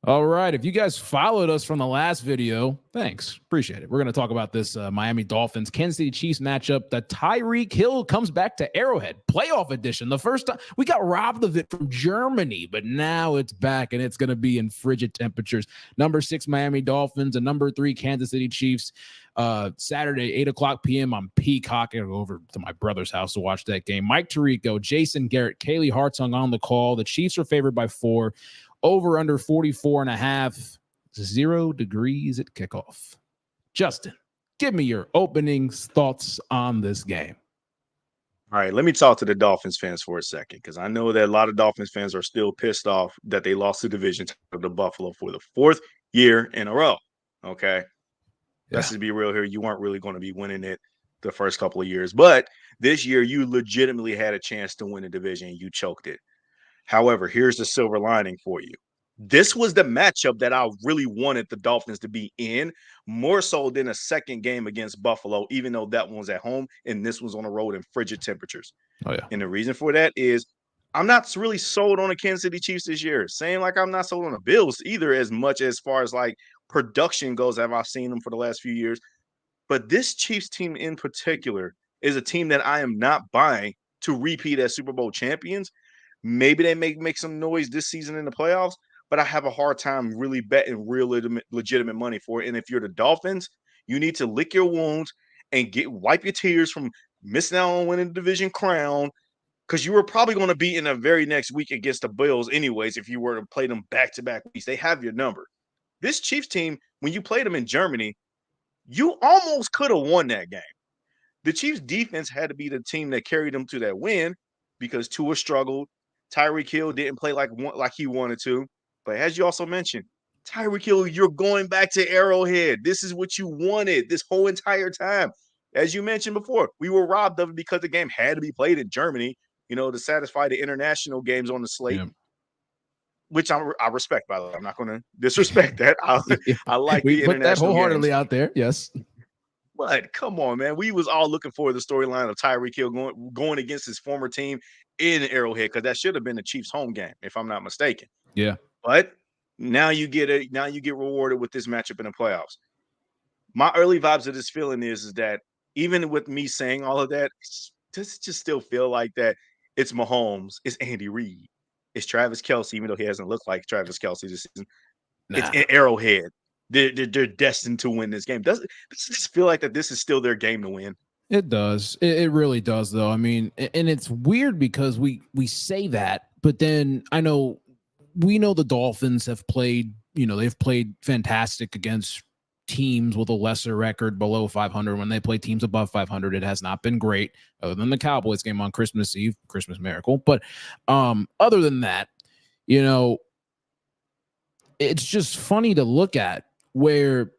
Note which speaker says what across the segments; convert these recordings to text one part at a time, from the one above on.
Speaker 1: All right. If you guys followed us from the last video, thanks. Appreciate it. We're going to talk about this Miami Dolphins, Kansas City Chiefs matchup. The Tyreek Hill comes back to Arrowhead, playoff edition. The first time we got robbed of it from Germany, but now it's back and it's going to be in frigid temperatures. Number 6 Miami Dolphins and number 3 Kansas City Chiefs. Saturday, 8:00 p.m. on Peacock. I go over to my brother's house to watch that game. Mike Tirico, Jason Garrett, Kaylee Hartung on the call. The Chiefs are favored by 4. Over under 44.5, 0 degrees at kickoff. Justin, give me your opening thoughts on this game.
Speaker 2: All right, let me talk to the Dolphins fans for a second, because I know that a lot of Dolphins fans are still pissed off that they lost the division to the Buffalo for the 4th year in a row. Okay. Let's just be real here. You weren't really going to be winning it the first couple of years, but this year you legitimately had a chance to win the division and you choked it. However, here's the silver lining for you. This was the matchup that I really wanted the Dolphins to be in, more so than a second game against Buffalo, even though that one was at home and this was on the road in frigid temperatures.
Speaker 1: Oh, yeah.
Speaker 2: And the reason for that is I'm not really sold on the Kansas City Chiefs this year. Same like I'm not sold on the Bills either, as much as far as like production goes, as I've seen them for the last few years. But this Chiefs team in particular is a team that I am not buying to repeat as Super Bowl champions. Maybe they make some noise this season in the playoffs, but I have a hard time really betting real legitimate money for it. And if you're the Dolphins, you need to lick your wounds and wipe your tears from missing out on winning the division crown, because you were probably going to be in the very next week against the Bills anyways if you were to play them back-to-back weeks. They have your number. This Chiefs team, when you played them in Germany, you almost could have won that game. The Chiefs defense had to be the team that carried them to that win because Tua struggled. Tyreek Hill didn't play like he wanted to. But as you also mentioned, Tyreek Hill, you're going back to Arrowhead. This is what you wanted this whole entire time. As you mentioned before, we were robbed of it because the game had to be played in Germany, to satisfy the international games on the slate, which I respect, by the way. I'm not going to disrespect that. I like
Speaker 1: we
Speaker 2: the
Speaker 1: put
Speaker 2: international
Speaker 1: that wholeheartedly
Speaker 2: games
Speaker 1: out there. Yes.
Speaker 2: But come on, man. We was all looking for the storyline of Tyreek Hill going against his former team in Arrowhead, because that should have been the Chiefs' home game, if I'm not mistaken.
Speaker 1: Yeah.
Speaker 2: But now you get rewarded with this matchup in the playoffs. My early vibes of this feeling is that even with me saying all of that, does it just still feel like that it's Mahomes, it's Andy Reid, it's Travis Kelce, even though he hasn't looked like Travis Kelce this season. It's Arrowhead. They're destined to win this game. Does it just feel like that this is still their game to win?
Speaker 1: It does. It really does, though. I mean, and it's weird because we say that, but then we know the Dolphins have played, they've played fantastic against teams with a lesser record below 500. When they play teams above 500, it has not been great, other than the Cowboys game on Christmas Eve, Christmas miracle. But other than that, it's just funny to look at where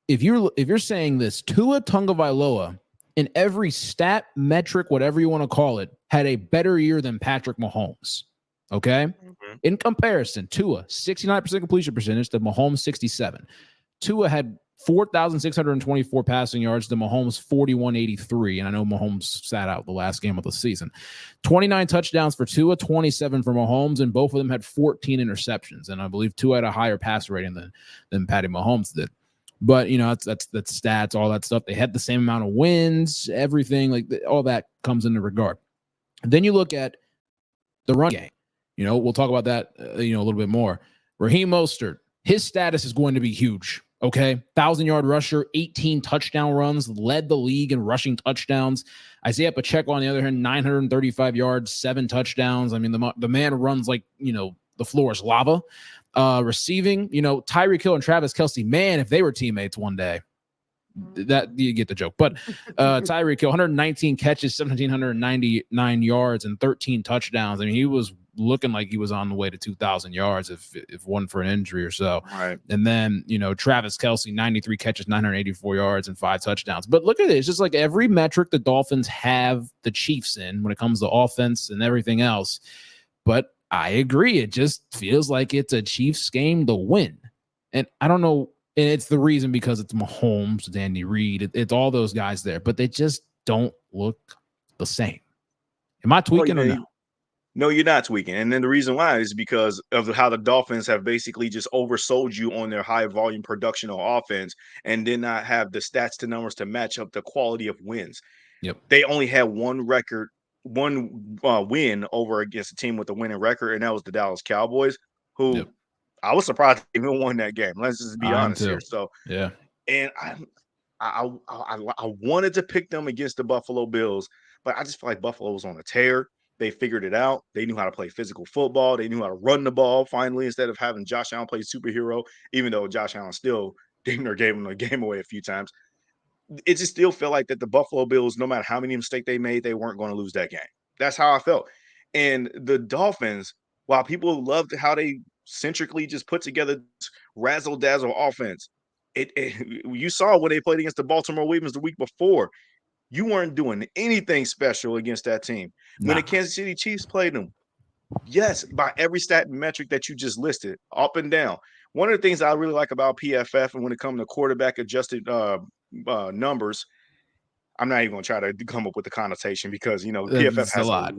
Speaker 1: if you're saying this, Tua Tagovailoa in every stat metric, whatever you want to call it, had a better year than Patrick Mahomes. Okay. Mm-hmm. In comparison, Tua 69% completion percentage to Mahomes 67. Tua had 4,624 passing yards to Mahomes 4,183. And I know Mahomes sat out the last game of the season. 29 touchdowns for Tua, 27 for Mahomes, and both of them had 14 interceptions. And I believe Tua had a higher passer rating than Patty Mahomes did. But, that's stats, all that stuff. They had the same amount of wins, everything, like all that comes into regard. Then you look at the run game. We'll talk about that, a little bit more. Raheem Mostert, his status is going to be huge. Okay. 1,000-yard rusher, 18 touchdown runs, led the league in rushing touchdowns. Isaiah Pacheco, on the other hand, 935 yards, 7 touchdowns. I mean, the man runs like, the floor is lava. Receiving, Tyreek Hill and Travis Kelce, man, if they were teammates one day, that you get the joke. But Tyreek Hill, 119 catches, 1,799 yards, and 13 touchdowns. I mean, he was looking like he was on the way to 2,000 yards if one for an injury or so.
Speaker 2: Right.
Speaker 1: And then, Travis Kelce, 93 catches, 984 yards, and 5 touchdowns. But look at it. It's just like every metric the Dolphins have the Chiefs in when it comes to offense and everything else. But I agree. It just feels like it's a Chiefs game to win. And I don't know. And it's the reason because it's Mahomes, it's Andy Reid, it's all those guys there, but they just don't look the same. Am I tweaking or no?
Speaker 2: No, you're not tweaking. And then the reason why is because of how the Dolphins have basically just oversold you on their high volume production on offense and did not have the stats to numbers to match up the quality of wins.
Speaker 1: Yep.
Speaker 2: They only had one win over against a team with a winning record, and that was the Dallas Cowboys, who I was surprised they even won that game. Let's just be honest here. So,
Speaker 1: yeah.
Speaker 2: And I wanted to pick them against the Buffalo Bills, but I just feel like Buffalo was on a tear. They figured it out. They knew how to play physical football. They knew how to run the ball finally instead of having Josh Allen play superhero, even though Josh Allen still damn near gave him the game away a few times. It just still felt like that the Buffalo Bills, no matter how many mistakes they made, they weren't going to lose that game. That's how I felt. And the Dolphins, while people loved how they centrically just put together razzle-dazzle offense, you saw when they played against the Baltimore Ravens the week before, you weren't doing anything special against that team. When the Kansas City Chiefs played them, yes, by every stat metric that you just listed, up and down. One of the things I really like about PFF, and when it comes to quarterback adjusted numbers, I'm not even going to try to come up with the connotation because, PFF has a lot,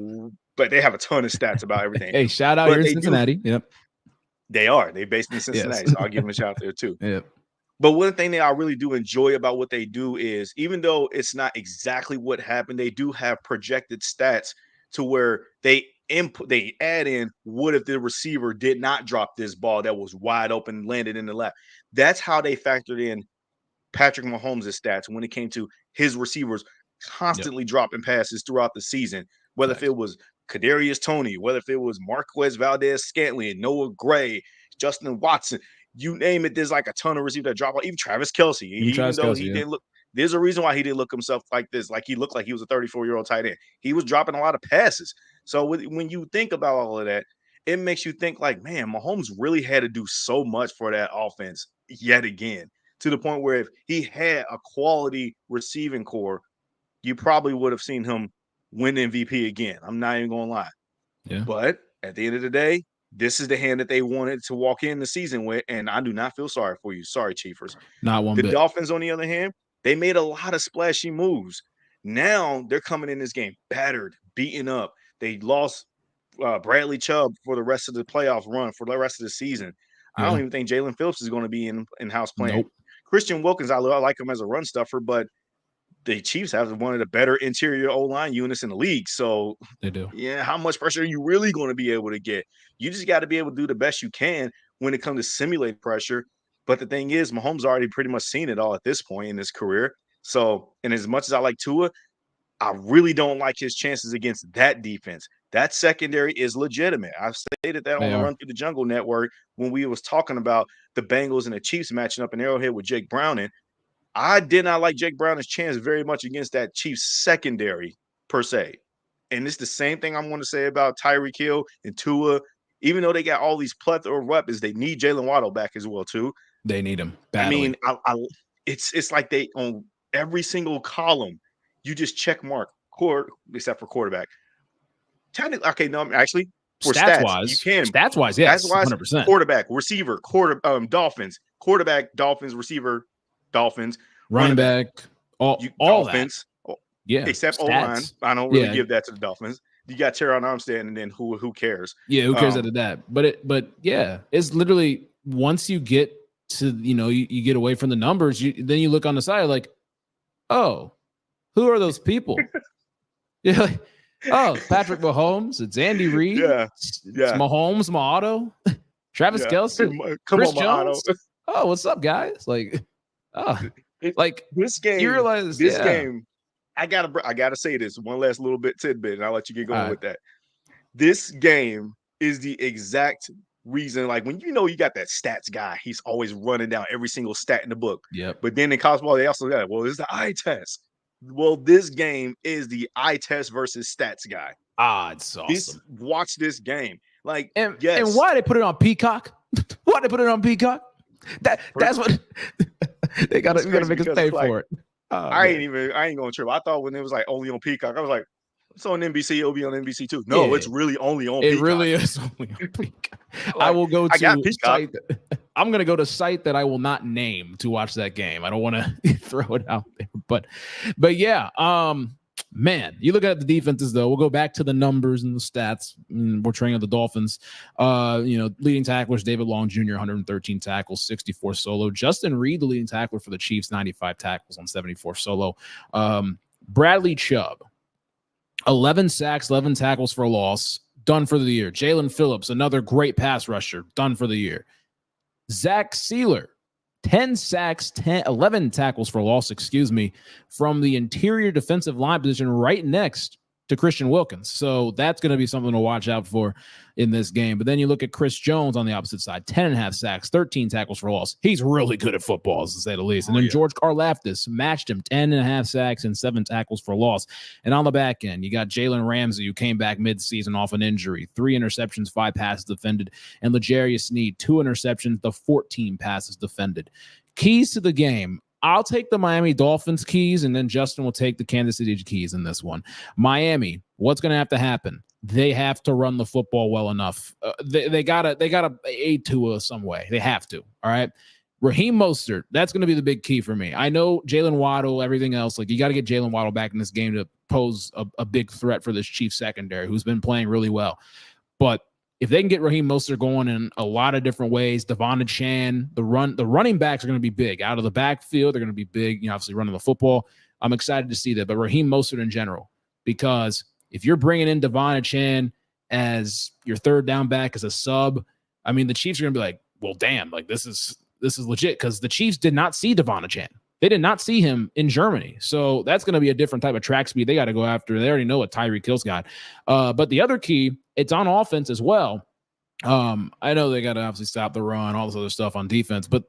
Speaker 2: but they have a ton of stats about everything.
Speaker 1: Hey, shout out here in Cincinnati. Yep.
Speaker 2: They are. They're based in Cincinnati, so I'll give them a shout out there too.
Speaker 1: Yep.
Speaker 2: But one thing that I really do enjoy about what they do is, even though it's not exactly what happened, they do have projected stats to where they add in, what if the receiver did not drop this ball that was wide open, landed in the lap. That's how they factored in Patrick Mahomes' stats when it came to his receivers constantly dropping passes throughout the season, whether if it was Kadarius Toney, whether if it was Marquez Valdez-Scantling, Noah Gray, Justin Watson. You name it, there's like a ton of receivers that drop. Even Travis Kelce, didn't look. There's a reason why he didn't look himself like this. Like he looked like he was a 34-year-old tight end. He was dropping a lot of passes. So when you think about all of that, it makes you think like, man, Mahomes really had to do so much for that offense yet again, to the point where if he had a quality receiving core, you probably would have seen him win MVP again. I'm not even going to lie.
Speaker 1: Yeah.
Speaker 2: But at the end of the day, this is the hand that they wanted to walk in the season with, and I do not feel sorry for you. Sorry, Chiefers.
Speaker 1: Not one bit.
Speaker 2: The Dolphins, on the other hand, they made a lot of splashy moves. Now they're coming in this game battered, beaten up. They lost Bradley Chubb for the rest of the playoff run, for the rest of the season. Yeah. I don't even think Jalen Phillips is going to be in-house playing.
Speaker 1: Nope.
Speaker 2: Christian Wilkins, I like him as a run stuffer, but the Chiefs have one of the better interior O-line units in the league. So
Speaker 1: they do.
Speaker 2: Yeah, how much pressure are you really going to be able to get? You just got to be able to do the best you can when it comes to simulate pressure. But the thing is, Mahomes already pretty much seen it all at this point in his career. So, and as much as I like Tua, I really don't like his chances against that defense. That secondary is legitimate. I've stated that on the Run Through the Jungle network when we was talking about the Bengals and the Chiefs matching up in Arrowhead with Jake Browning. I did not like Jake Browning's chance very much against that Chiefs secondary per se. And it's the same thing I'm going to say about Tyreek Hill and Tua. Even though they got all these plethora of weapons, they need Jalen Waddle back as well too.
Speaker 1: They need him badly.
Speaker 2: I mean, it's like they on every single column, you just check mark except for quarterback. Technically, okay, no, actually for stats wise, you can
Speaker 1: stats wise, yes, 100%.
Speaker 2: Quarterback, receiver, Dolphins, quarterback, Dolphins, receiver, Dolphins,
Speaker 1: running back, all
Speaker 2: Dolphins.
Speaker 1: That. Yeah,
Speaker 2: except O-line. I don't really give that to the Dolphins. You got Teron Armstead, and then who cares?
Speaker 1: Yeah, who cares out of that? But yeah, it's literally once you get to you get away from the numbers, then you look on the side like, oh, who are those people? Yeah, like, oh, Patrick Mahomes, it's Andy Reid, it's Mahomes, Maotto, Travis Kelce, Chris Jones. Oh, what's up, guys? Like, like
Speaker 2: this game.
Speaker 1: You realize
Speaker 2: this game. I gotta say this one last little tidbit, and I'll let you get going with that. This game is the exact reason, like when you got that stats guy, he's always running down every single stat in the book.
Speaker 1: Yep.
Speaker 2: But then in college ball, they also got, well, it's the eye test. Well, this game is the eye test versus stats guy.
Speaker 1: It's awesome.
Speaker 2: Watch this game. Like,
Speaker 1: and why they put it on Peacock? Why they put it on Peacock? That's what they gotta make us pay for it.
Speaker 2: I ain't gonna trip. I thought when it was like only on Peacock, I was like, it's on NBC. It'll be on NBC too. No, it's really only on Peacock.
Speaker 1: It really is only on Peacock. I will go to site. I'm gonna go to site that I will not name to watch that game. I don't want to throw it out there, but yeah, man, you look at the defenses, though. We'll go back to the numbers and the stats. Portraying of the Dolphins. Leading tacklers, David Long Jr., 113 tackles, 64 solo. Justin Reed, the leading tackler for the Chiefs, 95 tackles on 74 solo. Bradley Chubb, 11 sacks, 11 tackles for a loss, done for the year. Jalen Phillips, another great pass rusher, done for the year. Zach Sealer, 10 sacks, 11 tackles for loss, from the interior defensive line position right next to Christian Wilkins. So that's going to be something to watch out for in this game. But then you look at Chris Jones on the opposite side, 10.5 sacks, 13 tackles for loss. He's really good at football, to say the least. And then George Karlaftis matched him, 10.5 sacks and 7 tackles for loss. And on the back end, you got Jalen Ramsey, who came back midseason off an injury, 3 interceptions, 5 passes defended, and L'Jarius Sneed, 2 interceptions, the 14 passes defended. Keys to the game. I'll take the Miami Dolphins keys, and then Justin will take the Kansas City keys in this one. Miami, what's going to have to happen? They have to run the football well enough. They gotta aid Tua some way. They have to. All right. Raheem Mostert, that's going to be the big key for me. I know Jalen Waddle, everything else. Like, you got to get Jalen Waddle back in this game to pose a big threat for this Chiefs secondary, who's been playing really well. But if they can get Raheem Mostert going in a lot of different ways, Devon Chan, the running backs are going to be big. Out of the backfield, they're going to be big, obviously running the football. I'm excited to see that. But Raheem Mostert in general, because if you're bringing in Devon Chan as your third down back as a sub, I mean, the Chiefs are going to be like, well, damn, like this is legit, because the Chiefs did not see Devon Chan. They did not see him in Germany. So that's going to be a different type of track speed they got to go after. They already know what Tyreek Hill's got. But the other key, it's on offense as well. I know they got to obviously stop the run, all this other stuff on defense, but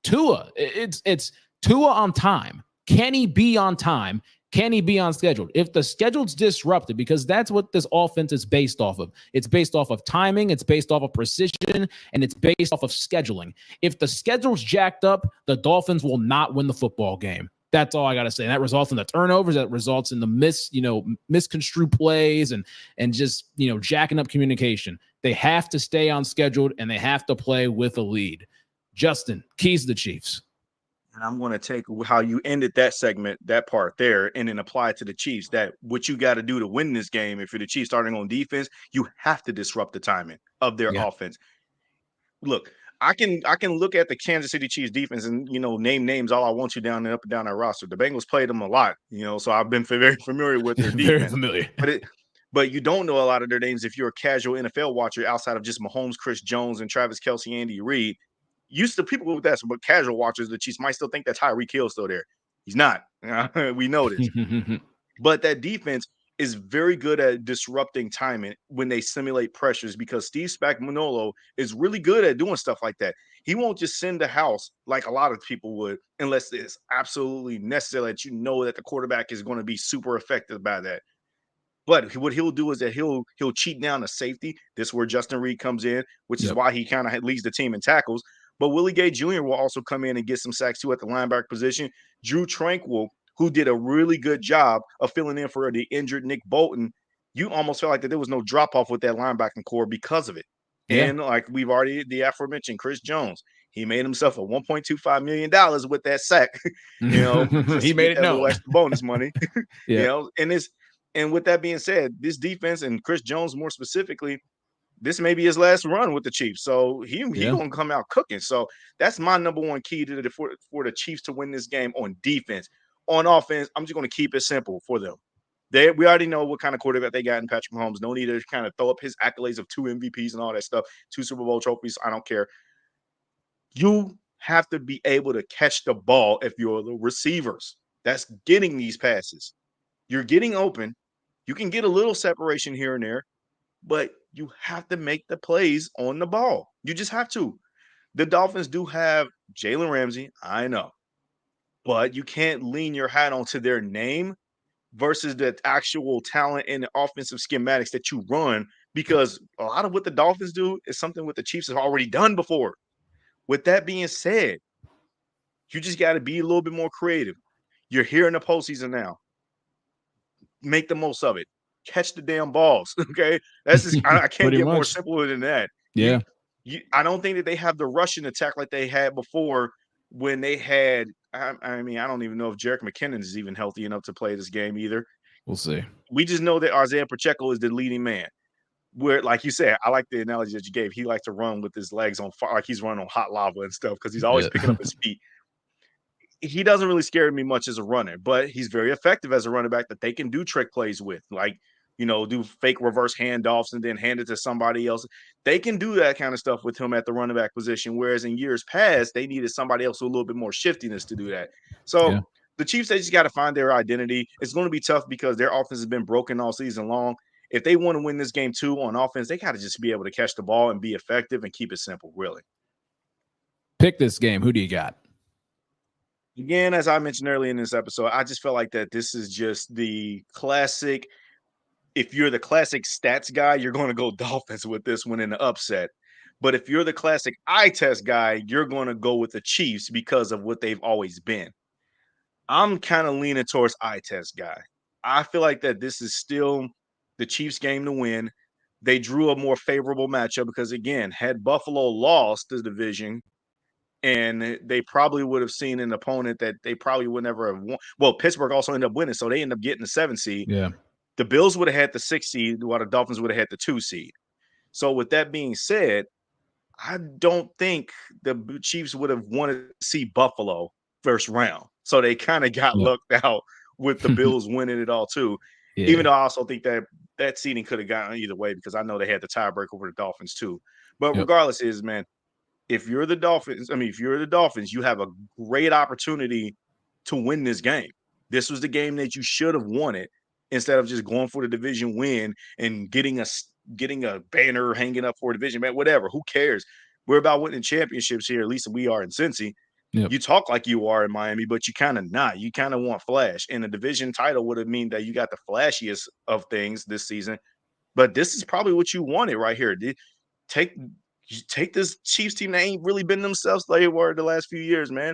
Speaker 1: Tua, it's Tua on time. Can he be on time? Can he be on schedule? If the schedule's disrupted, because that's what this offense is based off of. It's based off of timing, it's based off of precision, and it's based off of scheduling. If the schedule's jacked up, the Dolphins will not win the football game. That's all I got to say. And that results in the turnovers, that results in the misconstrued plays and just, jacking up communication. They have to stay on schedule, and they have to play with a lead. Justin, keys to the Chiefs.
Speaker 2: And I'm going to take how you ended that segment, that part there, and then apply it to the Chiefs. That what you got to do to win this game, if you're the Chiefs starting on defense, you have to disrupt the timing of their offense. Look, I can look at the Kansas City Chiefs defense and, name names all I want you down and up and down that roster. The Bengals played them a lot, so I've been very familiar with their defense.
Speaker 1: Very familiar.
Speaker 2: But you don't know a lot of their names if you're a casual NFL watcher outside of just Mahomes, Chris Jones, and Travis Kelce, Andy Reid. Used to people with that, but casual watchers, the Chiefs might still think that Tyreek Hill is still there. He's not. We know this. But that defense is very good at disrupting timing when they simulate pressures, because Steve Spagnuolo is really good at doing stuff like that. He won't just send the house like a lot of people would unless it's absolutely necessary that that the quarterback is going to be super effective by that. But what he'll do is that he'll cheat down to safety. This is where Justin Reed comes in, which is why he kind of leads the team in tackles. But Willie Gay Jr. will also come in and get some sacks too at the linebacker position. Drew Tranquill, who did a really good job of filling in for the injured Nick Bolton, you almost felt like that there was no drop-off with that linebacking core because of it. Yeah. And like we've already, the aforementioned Chris Jones, he made himself a $1.25 million with that sack.
Speaker 1: He made it known.
Speaker 2: Extra bonus money. And with that being said, this defense and Chris Jones more specifically, this may be his last run with the Chiefs. So he gonna come out cooking. So that's my number one key for the Chiefs to win this game on defense. On offense, I'm just gonna keep it simple for them. We already know what kind of quarterback they got in Patrick Mahomes. No need to kind of throw up his accolades of 2 MVPs and all that stuff, 2 Super Bowl trophies. I don't care. You have to be able to catch the ball if you're the receivers. That's getting these passes. You're getting open. You can get a little separation here and there, but you have to make the plays on the ball. You just have to. The Dolphins do have Jalen Ramsey, I know, but you can't lean your hat onto their name versus the actual talent and the offensive schematics that you run, because a lot of what the Dolphins do is something what the Chiefs have already done before. With that being said, you just got to be a little bit more creative. You're here in the postseason now. Make the most of it. Catch the damn balls. Okay. That's just, I can't get more simple than that.
Speaker 1: Yeah.
Speaker 2: I don't think that they have the rushing attack like they had before when they had, I mean, I don't even know if Jerick McKinnon is even healthy enough to play this game either.
Speaker 1: We'll see.
Speaker 2: We just know that Isaiah Pacheco is the leading man. Where, like you said, I like the analogy that you gave. He likes to run with his legs on fire, like he's running on hot lava and stuff because he's always picking up his feet. He doesn't really scare me much as a runner, but he's very effective as a running back that they can do trick plays with, like, do fake reverse handoffs and then hand it to somebody else. They can do that kind of stuff with him at the running back position, whereas in years past, they needed somebody else with a little bit more shiftiness to do that. So the Chiefs, they just got to find their identity. It's going to be tough because their offense has been broken all season long. If they want to win this game too on offense, they got to just be able to catch the ball and be effective and keep it simple, really.
Speaker 1: Pick this game. Who do you got?
Speaker 2: Again, as I mentioned earlier in this episode, I just felt like that this is just the classic. If you're the classic stats guy, you're going to go Dolphins with this one in the upset. But if you're the classic eye test guy, you're going to go with the Chiefs because of what they've always been. I'm kind of leaning towards eye test guy. I feel like that this is still the Chiefs' game to win. They drew a more favorable matchup because, again, had Buffalo lost the division, and they probably would have seen an opponent that they probably would never have won. Well, Pittsburgh also ended up winning, so they ended up getting the 7th seed.
Speaker 1: Yeah.
Speaker 2: The Bills would have had the 6th seed, while the Dolphins would have had the 2 seed. So with that being said, I don't think the Chiefs would have wanted to see Buffalo first round. So they kind of got lucked out with the Bills winning it all too. Yeah. Even though I also think that seeding could have gotten either way because I know they had the tiebreak over the Dolphins too. But regardless man, if you're the Dolphins, you have a great opportunity to win this game. This was the game that you should have won it instead of just going for the division win and getting a banner hanging up for a division, man, whatever. Who cares? We're about winning championships here. At least we are in Cincy. Yep. You talk like you are in Miami, but you kind of not. You kind of want flash. And the division title would have mean that you got the flashiest of things this season. But this is probably what you wanted right here. Take this Chiefs team that ain't really been themselves like they were the last few years, man.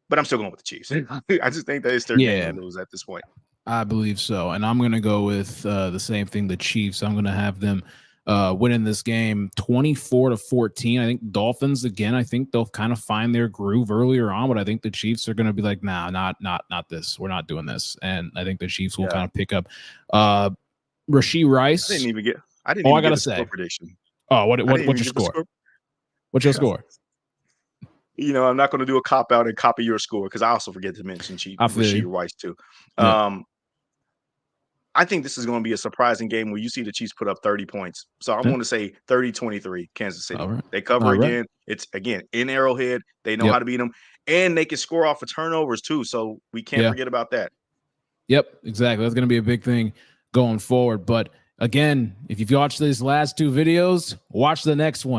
Speaker 2: But I'm still going with the Chiefs. I just think that it's their game to lose at this point.
Speaker 1: I believe so. And I'm going to go with the same thing, the Chiefs. I'm going to have them winning this game 24-14. I think Dolphins, again, I think they'll kind of find their groove earlier on, but I think the Chiefs are going to be like, nah, not this. We're not doing this. And I think the Chiefs will kind of pick up Rashee Rice.
Speaker 2: I didn't get
Speaker 1: a
Speaker 2: score prediction.
Speaker 1: Oh, what's your score? What's your score?
Speaker 2: I'm not going to do a cop out and copy your score because I also forget to mention Rashee Rice too. Yeah. I think this is going to be a surprising game where you see the Chiefs put up 30 points. So I'm going to say 30-23, Kansas City. Right. They cover again. Right. It's, again, in Arrowhead. They know how to beat them. And they can score off of turnovers, too. So we can't forget about that.
Speaker 1: Yep, exactly. That's going to be a big thing going forward. But, again, if you've watched these last 2 videos, watch the next one.